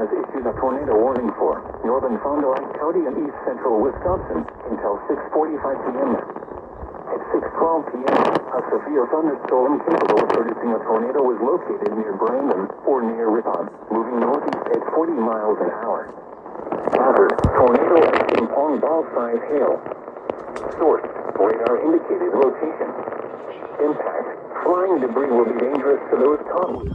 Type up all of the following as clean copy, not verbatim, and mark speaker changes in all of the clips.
Speaker 1: has issued a tornado warning for northern Fond du Lac County and east central Wisconsin until 6:45 p.m. At 6:12 p.m., a severe thunderstorm capable of producing a tornado was located near Brandon or near Ripon, moving northeast at 40 miles an hour. Hazard, tornado and ping-pong ball size hail. Source, radar indicated rotation. Impact, flying debris will be dangerous to those caught.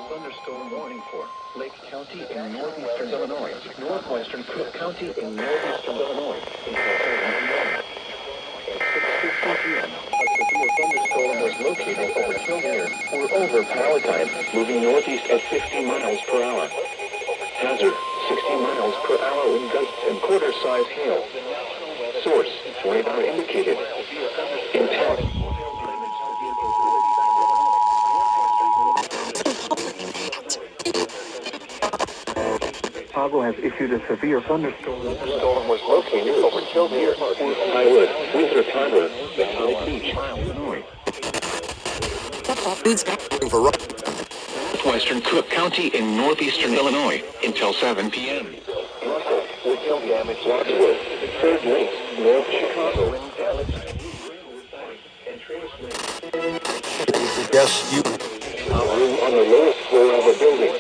Speaker 2: Thunderstorm warning for Lake County in northeastern Illinois, northwestern Cook County in northeastern Illinois until 7 p.m. At 6:15 p.m., a severe thunderstorm was located over Kildare or over Palatine, moving northeast at 50 miles per hour. Hazard, 60 miles per hour wind gusts and quarter-size hail. Source, radar indicated. Impact.
Speaker 1: Chicago has issued a severe thunderstorm.
Speaker 2: The storm was located over Kildare, Highwood, Winthrop Harbor, Valley Beach, Illinois. Northwestern Cook County in northeastern Illinois until 7 p.m. Russell, with no damage whatsoever. Third Lake, North Chicago. Wind damage.
Speaker 3: Yes, you.
Speaker 2: Room on the lowest floor of a building.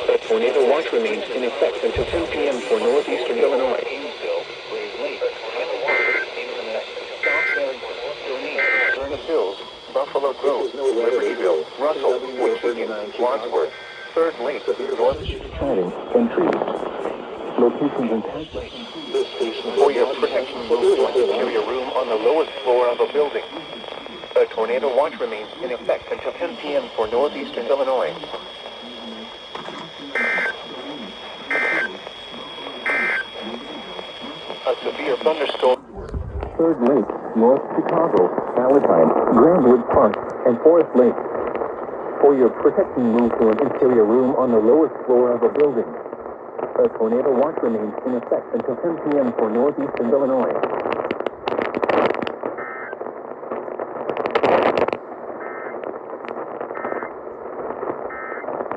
Speaker 2: A tornado watch remains in effect until 10 p.m. for northeastern Illinois. Hills, Buffalo Grove, Libertyville, Russell, Wichita, Wadsworth, Third Lake,
Speaker 1: Chatting and trees. Locations and tags.
Speaker 2: This station for your protection will secure your room on the lowest floor of a building. A tornado watch remains in effect until 10 p.m. for northeastern Illinois. A severe thunderstorm.
Speaker 1: Third Lake, North Chicago, Palatine, Grandwood Park, and Forest Lake. For your protection, move to an interior room on the lowest floor of a building. A tornado watch remains in effect until 10 p.m. for northeastern Illinois.